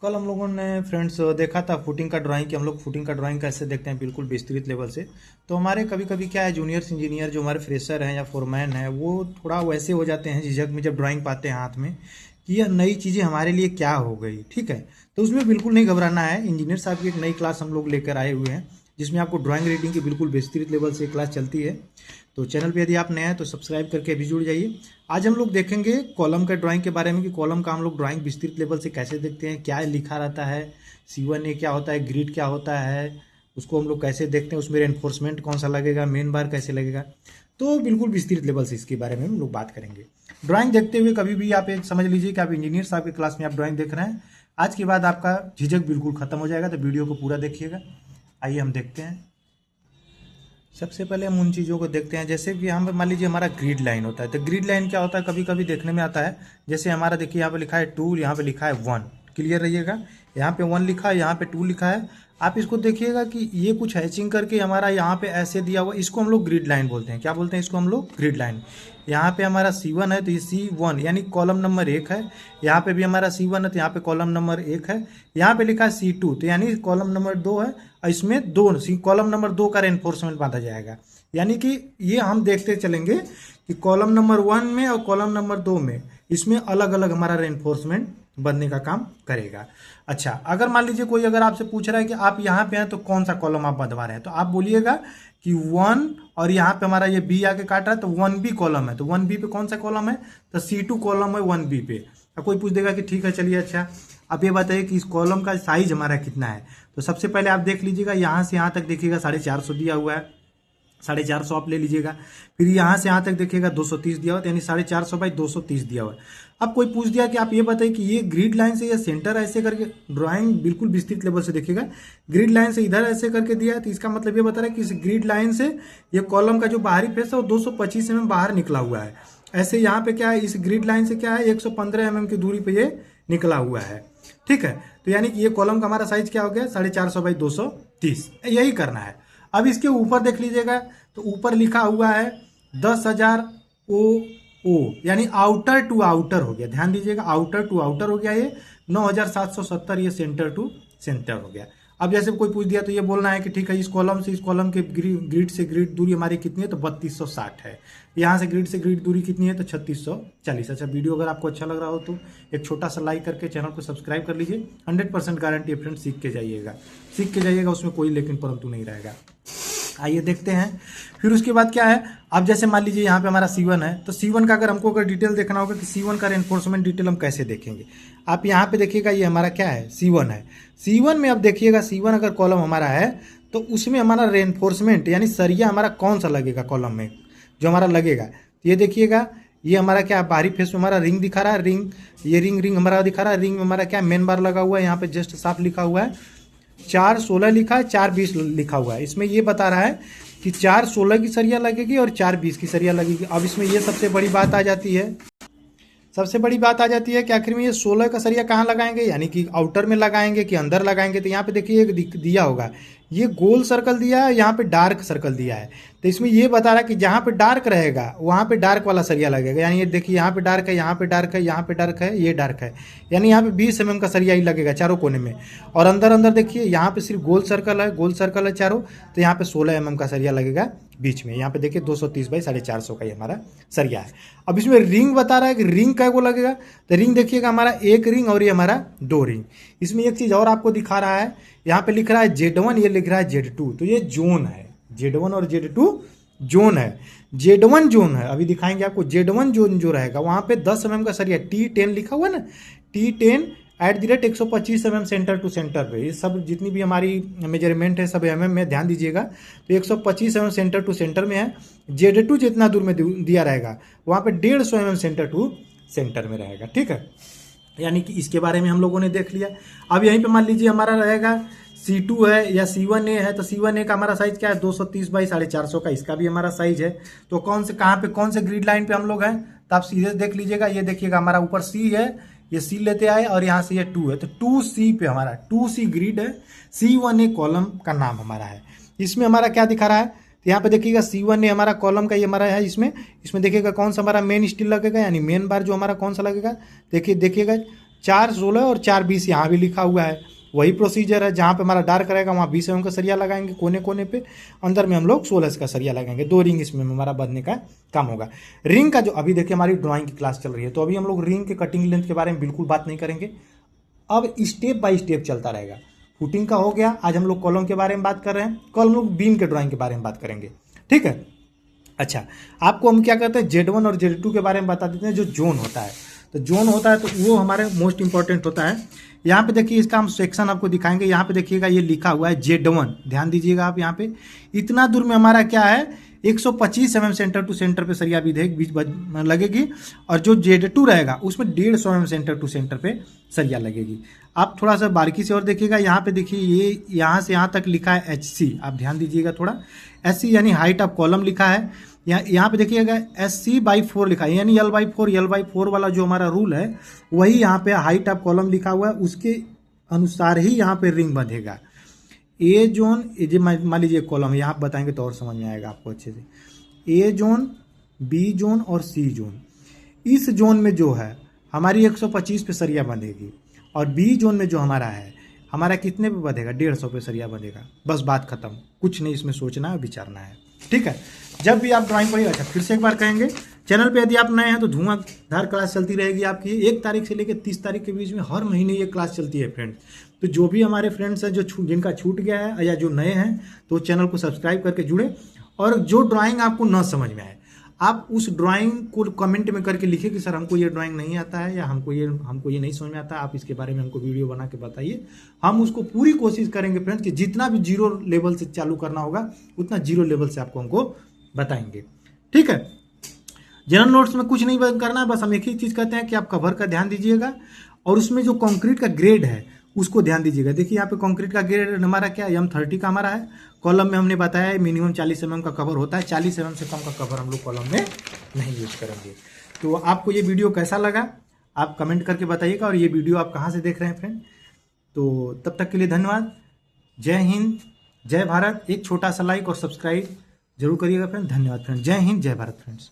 कल हम लोगों ने फ्रेंड्स देखा था फुटिंग का ड्राइंग कि हम लोग फुटिंग का ड्राइंग कैसे देखते हैं बिल्कुल विस्तृत लेवल से। तो हमारे कभी कभी क्या है जूनियर्स इंजीनियर जो हमारे फ्रेशर हैं या फोरमैन हैं वो थोड़ा वैसे हो जाते हैं झिझक में जब ड्राइंग पाते हैं हाथ में कि यह नई चीज़ें हमारे लिए क्या हो गई। ठीक है, तो उसमें बिल्कुल नहीं घबराना है। इंजीनियर साहब की एक नई क्लास हम लोग लेकर आए हुए हैं जिसमें आपको ड्राइंग रीडिंग की बिल्कुल विस्तृत लेवल से क्लास चलती है। तो चैनल पे यदि आप नए हैं तो सब्सक्राइब करके अभी जुड़ जाइए। आज हम लोग देखेंगे कॉलम का ड्राइंग के बारे में कि कॉलम का हम लोग ड्राइंग विस्तृत लेवल से कैसे देखते हैं, क्या लिखा रहता है, C1A क्या होता है, ग्रिड क्या होता है, उसको हम लोग कैसे देखते हैं, उसमें रेनफोर्समेंट कौन सा लगेगा, मेन बार कैसे लगेगा। तो बिल्कुल विस्तृत लेवल से इसके बारे में हम लोग बात करेंगे। ड्राइंग देखते हुए कभी भी आप एक समझ लीजिए कि आप इंजीनियर साहब की क्लास में आप ड्राइंग देख रहे हैं। आज के बाद आपका झिझक बिल्कुल खत्म हो जाएगा, तो वीडियो को पूरा देखिएगा। आइए हम देखते हैं। सबसे पहले हम उन चीज़ों को देखते हैं जैसे कि यहाँ पे मान लीजिए हमारा ग्रिड लाइन होता है। तो ग्रिड लाइन क्या होता है कभी कभी देखने में आता है, जैसे हमारा देखिए यहाँ पे लिखा है 2, यहाँ पे लिखा है 1। क्लियर रहिएगा, यहाँ पे 1 लिखा है, यहाँ पे 2 लिखा है। आप इसको देखिएगा कि ये कुछ हैचिंग करके हमारा यहाँ पे ऐसे दिया हुआ, इसको हम लोग ग्रिड लाइन बोलते हैं। क्या बोलते हैं इसको हम लोग? Grid line. यहाँ पे हमारा C1 है तो ये C1 यानी कॉलम नंबर 1 है। यहाँ पे भी हमारा C1 है तो यहाँ पे कॉलम नंबर 1 है। यहाँ पे लिखा है C2 तो यानी कॉलम नंबर 2 है और इसमें कॉलम नंबर 2 का रेनफोर्समेंट बांधा जाएगा। यानी कि ये हम देखते चलेंगे कि कॉलम नंबर 1 में और कॉलम नंबर 2 में इसमें अलग अलग हमारा रेनफोर्समेंट बनने का काम करेगा। अच्छा, अगर मान लीजिए कोई अगर आपसे पूछ रहा है कि आप यहाँ पे हैं तो कौन सा कॉलम आप बंधवा रहे हैं, तो आप बोलिएगा कि 1 और यहाँ पे हमारा ये बी आके काट रहा है तो 1B कॉलम है। तो 1B पे कौन सा कॉलम है? तो C2 कॉलम है 1B पे। अब कोई पूछ देगा कि ठीक है चलिए अच्छा अब ये बताइए कि इस कॉलम का साइज हमारा कितना है। तो सबसे पहले आप देख लीजिएगा यहाँ से यहाँ तक देखिएगा 450 दिया हुआ है, 450 आप ले लीजिएगा। फिर यहाँ से यहाँ तक देखिएगा 230 दिया हुआ है, यानी 450 बाई 230 दिया हुआ है। अब कोई पूछ दिया कि आप ये बताइए कि ये ग्रिड लाइन से या सेंटर ऐसे करके, ड्राइंग बिल्कुल विस्तृत लेवल से देखिएगा, ग्रिड लाइन से इधर ऐसे करके दिया है तो इसका मतलब ये बता रहा है कि इस ग्रिड लाइन से ये कॉलम का जो बाहरी फेस है वो 225 mm बाहर निकला हुआ है। ऐसे यहाँ पे क्या है, इस ग्रिड लाइन से क्या है 115 mm की दूरी पे ये निकला हुआ है। ठीक है, तो यानी कि ये कॉलम का हमारा साइज क्या हो गया 450 बाई 230। यही करना है। अब इसके ऊपर देख लीजिएगा तो ऊपर लिखा हुआ है 10,000 OO यानी आउटर टू आउटर हो गया। ध्यान दीजिएगा, आउटर टू आउटर हो गया। ये 9,770 ये सेंटर टू सेंटर हो गया। अब जैसे कोई पूछ दिया तो ये बोलना है कि ठीक है इस कॉलम से इस कॉलम के ग्रिड से ग्रिड दूरी हमारी कितनी है, तो 3260 है। यहाँ से ग्रिड दूरी कितनी है, तो 3640। अच्छा, वीडियो अगर आपको अच्छा लग रहा हो तो एक छोटा सा लाइक करके चैनल को सब्सक्राइब कर लीजिए। 100% गारंटी है फ्रेंड, सीख के जाइएगा, उसमें कोई लेकिन परंतु नहीं रहेगा। आइए देखते हैं। फिर उसके बाद क्या है, अब जैसे मान लीजिए यहाँ पे हमारा C1 है तो C1 का अगर डिटेल देखना होगा कि C1 का रेनफोर्समेंट डिटेल हम कैसे देखेंगे। आप यहाँ पे देखिएगा ये हमारा क्या है, C1 है। C1 में अब देखिएगा C1 अगर कॉलम हमारा है तो उसमें हमारा रेनफोर्समेंट यानी सरिया हमारा कौन सा लगेगा कॉलम में जो हमारा लगेगा। ये देखिएगा ये हमारा क्या बाहरी फेस में हमारा रिंग दिखा रहा है, रिंग हमारा दिखा रहा है। रिंग में हमारा क्या मेन बार लगा हुआ है, यहाँ पे जस्ट साफ लिखा हुआ है 416 लिखा है, 420 लिखा हुआ है। इसमें ये बता रहा है कि 416 की सरिया लगेगी और 420 की सरिया लगेगी। अब इसमें ये सबसे बड़ी बात आ जाती है कि आखिर में ये 16 का सरिया कहाँ लगाएंगे, यानी कि आउटर में लगाएंगे कि अंदर लगाएंगे। तो यहाँ पे देखिए एक दिया होगा, ये गोल सर्कल दिया है, यहाँ पे डार्क सर्कल दिया है। तो इसमें ये बता रहा है कि जहाँ पे डार्क रहेगा वहाँ पे डार्क वाला सरिया लगेगा। यानी ये देखिए यहाँ पे डार्क है, यहाँ पे डार्क है, यहाँ पे डार्क है, ये डार्क है, यानी यहाँ पे 20 mm का सरिया ही लगेगा चारों कोने में। और अंदर देखिए यहाँ पे सिर्फ गोल सर्कल है चारों, तो यहाँ पे 16 mm का सरिया लगेगा बीच में। यहाँ पे देखिए 230 बाई 450 का ये हमारा सरिया है। अब इसमें रिंग बता रहा है कि रिंग कै को लगेगा, तो रिंग देखिएगा हमारा 1 रिंग और ये हमारा 2 रिंग। इसमें एक चीज़ और आपको दिखा रहा है, यहाँ पे लिख रहा है Z1, ये लिख रहा है Z2, तो ये जोन है। Z1 और Z2 जोन है। Z1 जोन है, अभी दिखाएंगे आपको। Z1 जोन जो रहेगा वहाँ पे 10 mm का सरिया T10 लिखा हुआ है ना, T10 @125 mm centre to centre पे। ये सब जितनी भी हमारी मेजरमेंट है सब mm में, ध्यान दीजिएगा। तो 125 mm सेंटर टू सेंटर में है। Z2 जितना दूर में दिया रहेगा वहाँ पे 150 mm सेंटर टू सेंटर में रहेगा। ठीक है, यानी कि इसके बारे में हम लोगों ने देख लिया। अब यहीं पे मान लीजिए हमारा रहेगा C2 है या C1A है, तो C1A का हमारा साइज क्या है 230 बाई 450 का, इसका भी हमारा साइज है। तो कौन से ग्रिड लाइन पे हम लोग हैं, तो आप सीधे देख लीजिएगा। ये देखिएगा हमारा ऊपर C है, ये C लेते आए और यहाँ से ये 2 है, तो 2C पे हमारा 2C ग्रिड है। C1A कॉलम का नाम हमारा है। इसमें हमारा क्या दिखा रहा है, तो यहाँ पे देखिएगा C1A हमारा कॉलम का ये हमारा है। इसमें देखिएगा कौन सा हमारा मेन स्टील लगेगा, यानी मेन बार जो हमारा कौन सा लगेगा, देखिएगा 416 और 420 यहाँ भी लिखा हुआ है। वही प्रोसीजर है, जहाँ पे हमारा डार्क रहेगा वहाँ 20 mm का सरिया लगाएंगे कोने कोने पे, अंदर में हम लोग 16 का सरिया लगाएंगे। 2 रिंग इसमें हमारा बंधने का काम होगा। रिंग का जो अभी देखिए हमारी ड्राइंग की क्लास चल रही है, तो अभी हम लोग रिंग के कटिंग लेंथ के बारे में बिल्कुल बात नहीं करेंगे। अब स्टेप बाय स्टेप चलता रहेगा। फुटिंग का हो गया, आज हम लोग कॉलम के बारे में बात कर रहे हैं, कल हम लोग बीम के ड्राइंग के बारे में बात करेंगे, ठीक है। अच्छा, आपको हम क्या करते हैं, Z1 और Z2 के बारे में बता देते हैं। जो जोन होता है, तो जोन होता है तो वो हमारे मोस्ट इंपॉर्टेंट होता है। यहाँ पे देखिए इसका हम सेक्शन आपको दिखाएंगे। यहाँ पे देखिएगा ये लिखा हुआ है Z1, ध्यान दीजिएगा आप। यहाँ पे इतना दूर में हमारा क्या है, 125 mm सेंटर टू सेंटर पे सरिया बीच लगेगी, और जो Z2 रहेगा उसमें 150 mm सेंटर टू सेंटर पे सरिया लगेगी। आप थोड़ा सा बारीकी से और देखिएगा, यहाँ पे देखिए ये यहाँ से यहाँ तक लिखा है HC, आप ध्यान दीजिएगा थोड़ा। SC यानी हाइट ऑफ कॉलम लिखा है। यहाँ पे देखिएगा SC/4 लिखा है, यानी L/4 वाला जो हमारा रूल है वही यहाँ पे हाइट ऑफ कॉलम लिखा हुआ है, उसके अनुसार ही यहाँ पे रिंग बंधेगा। ए जोन, ये मान लीजिए कॉलम है, यहाँ बताएंगे तो और समझ में आएगा आपको अच्छे से। ए जोन, बी जोन और सी जोन, इस जोन में जो है हमारी 125 पे सरिया बंधेगी, और बी जोन में जो हमारा है हमारा कितने पे बंधेगा, 150 पे सरिया बंधेगा। बस बात खत्म, कुछ नहीं इसमें सोचना है, विचारना है, ठीक है। जब भी आप ड्राइंग पढ़िएगा, अच्छा फिर से एक बार कहेंगे, चैनल पे यदि आप नए हैं तो धुआंधार क्लास चलती रहेगी आपकी 1 तारीख से लेकर 30 तारीख के बीच में, हर महीने ये क्लास चलती है फ्रेंड्स। तो जो भी हमारे फ्रेंड्स हैं जिनका छूट गया है या जो नए हैं, तो चैनल को सब्सक्राइब करके जुड़े। और जो ड्राइंग आपको न समझ में आए, आप उस ड्राइंग को कमेंट में करके लिखिए कि सर हमको ये ड्राइंग नहीं आता है, या हमको ये नहीं समझ में आता, आप इसके बारे में हमको वीडियो बना के बताइए। हम उसको पूरी कोशिश करेंगे फ्रेंड्स कि जितना भी 0 लेवल से चालू करना होगा उतना 0 लेवल से आपको हमको बताएंगे, ठीक है। जनरल नोट्स में कुछ नहीं करना है, बस हम एक ही चीज़ कहते हैं कि आप कवर का ध्यान दीजिएगा, और उसमें जो कंक्रीट का ग्रेड है उसको ध्यान दीजिएगा। देखिए यहाँ पे कंक्रीट का ग्रेड हमारा क्या है, M30 का हमारा है। कॉलम में हमने बताया मिनिमम 40 mm का कवर होता है, 40 mm से कम का कवर हम लोग कॉलम में नहीं यूज करेंगे। तो आपको ये वीडियो कैसा लगा आप कमेंट करके बताइएगा, और ये वीडियो आप कहाँ से देख रहे हैं फ्रेंड। तो तब तक के लिए धन्यवाद। जय हिंद, जय भारत। एक छोटा सा लाइक और सब्सक्राइब जरूर करिएगा फ्रेंड। धन्यवाद फ्रेंड। जय हिंद, जय भारत फ्रेंड्स।